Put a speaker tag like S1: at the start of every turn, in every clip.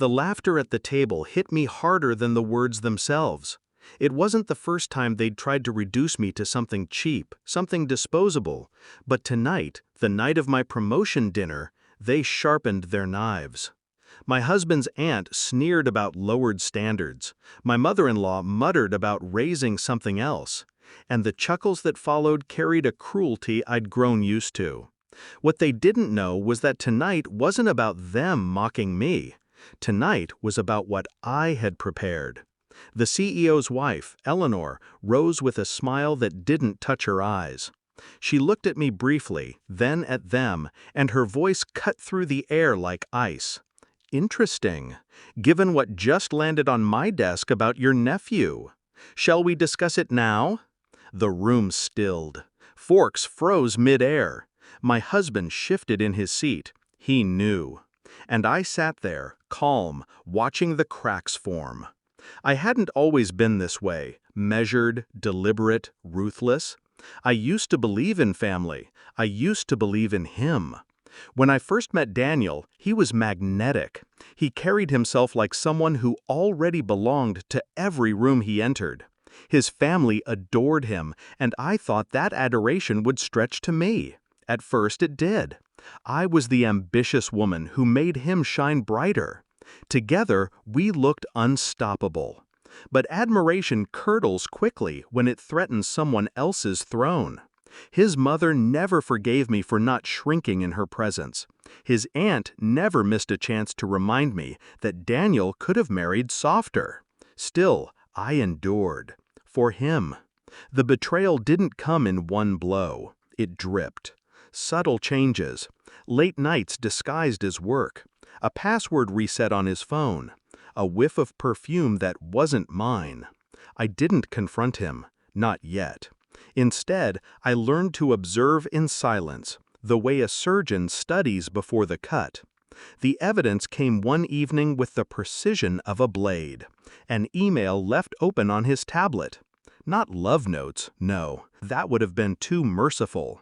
S1: The laughter at the table hit me harder than the words themselves. It wasn't the first time they'd tried to reduce me to something cheap, something disposable, but tonight, the night of my promotion dinner, they sharpened their knives. My husband's aunt sneered about lowered standards. My mother-in-law muttered about raising something else. And the chuckles that followed carried a cruelty I'd grown used to. What they didn't know was that tonight wasn't about them mocking me. Tonight was about what I had prepared. The CEO's wife, Eleanor, rose with a smile that didn't touch her eyes. She looked at me briefly, then at them, and her voice cut through the air like ice. Interesting, given what just landed on my desk about your nephew. Shall we discuss it now? The room stilled. Forks froze mid-air. My husband shifted in his seat. He knew. And I sat there, calm, watching the cracks form. I hadn't always been this way, measured, deliberate, ruthless. I used to believe in family. I used to believe in him. When I first met Daniel, he was magnetic. He carried himself like someone who already belonged to every room he entered. His family adored him, and I thought that adoration would stretch to me. At first it did. I was the ambitious woman who made him shine brighter. Together, we looked unstoppable. But admiration curdles quickly when it threatens someone else's throne. His mother never forgave me for not shrinking in her presence. His aunt never missed a chance to remind me that Daniel could have married softer. Still, I endured. For him. The betrayal didn't come in one blow. It dripped. Subtle changes. Late nights disguised as work. A password reset on his phone. A whiff of perfume that wasn't mine. I didn't confront him. Not yet. Instead, I learned to observe in silence, the way a surgeon studies before the cut. The evidence came one evening with the precision of a blade. An email left open on his tablet. Not love notes, no, that would have been too merciful.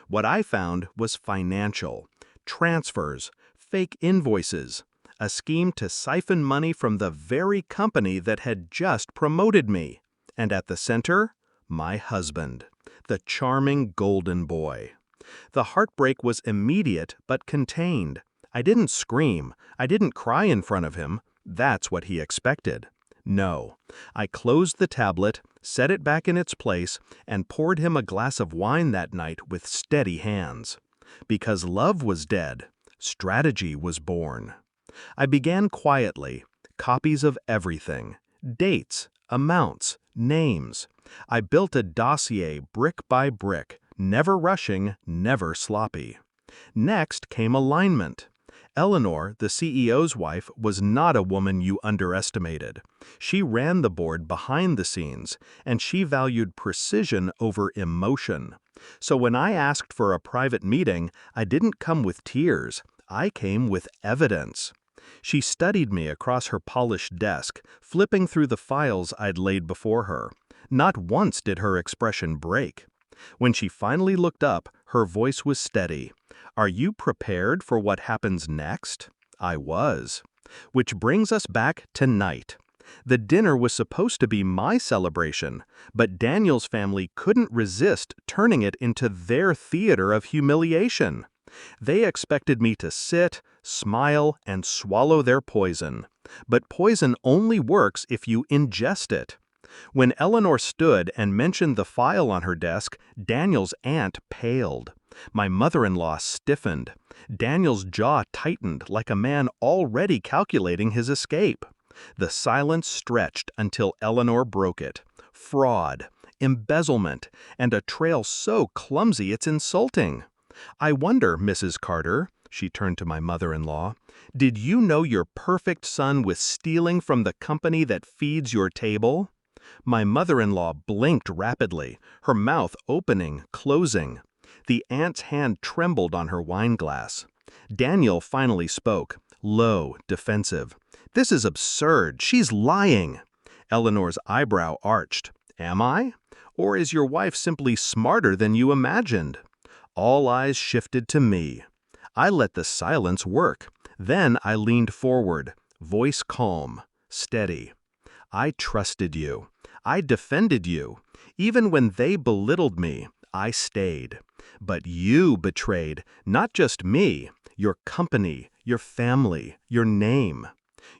S1: What I found was financial. Transfers, fake invoices, a scheme to siphon money from the very company that had just promoted me. And at the center, my husband, the charming golden boy. The heartbreak was immediate but contained. I didn't scream. I didn't cry in front of him. That's what he expected. No. I closed the tablet, set it back in its place, and poured him a glass of wine that night with steady hands. Because love was dead, strategy was born. I began quietly, copies of everything, dates, amounts, names. I built a dossier brick by brick, never rushing, never sloppy. Next came alignment. Eleanor, the CEO's wife, was not a woman you underestimated. She ran the board behind the scenes, and she valued precision over emotion. So when I asked for a private meeting, I didn't come with tears. I came with evidence. She studied me across her polished desk, flipping through the files I'd laid before her. Not once did her expression break. When she finally looked up, her voice was steady. "Are you prepared for what happens next?" I was. Which brings us back to night. The dinner was supposed to be my celebration, but Daniel's family couldn't resist turning it into their theater of humiliation. They expected me to sit, smile, and swallow their poison. But poison only works if you ingest it. When Eleanor stood and mentioned the file on her desk, Daniel's aunt paled. My mother-in-law stiffened. Daniel's jaw tightened like a man already calculating his escape. The silence stretched until Eleanor broke it. Fraud, embezzlement, and a trail so clumsy it's insulting. "I wonder, Mrs. Carter," she turned to my mother-in-law, "did you know your perfect son was stealing from the company that feeds your table?" My mother-in-law blinked rapidly, her mouth opening, closing. The aunt's hand trembled on her wineglass. Daniel finally spoke, low, defensive. "This is absurd. She's lying." Eleanor's eyebrow arched. "Am I? Or is your wife simply smarter than you imagined?" All eyes shifted to me. I let the silence work. Then I leaned forward, Voice calm, steady. I trusted you. I defended you. Even when they belittled me, I stayed. But you betrayed not just me, your company, your family, your name.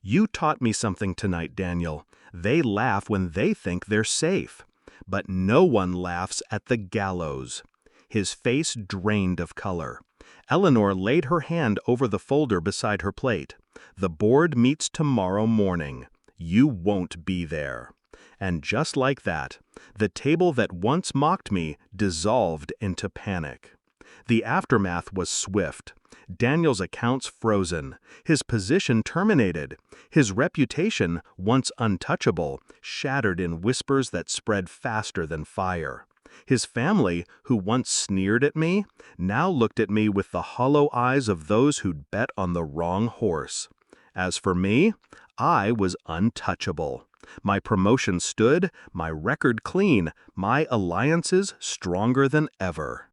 S1: You taught me something tonight, Daniel. They laugh when they think they're safe. But no one laughs at the gallows. His face drained of color. Eleanor laid her hand over the folder beside her plate. The board meets tomorrow morning. You won't be there. And just like that, the table that once mocked me dissolved into panic. The aftermath was swift. Daniel's accounts frozen, his position terminated, his reputation, once untouchable, shattered in whispers that spread faster than fire. His family, who once sneered at me, now looked at me with the hollow eyes of those who'd bet on the wrong horse. As for me, I was untouchable. My promotion stood, my record clean, my alliances stronger than ever.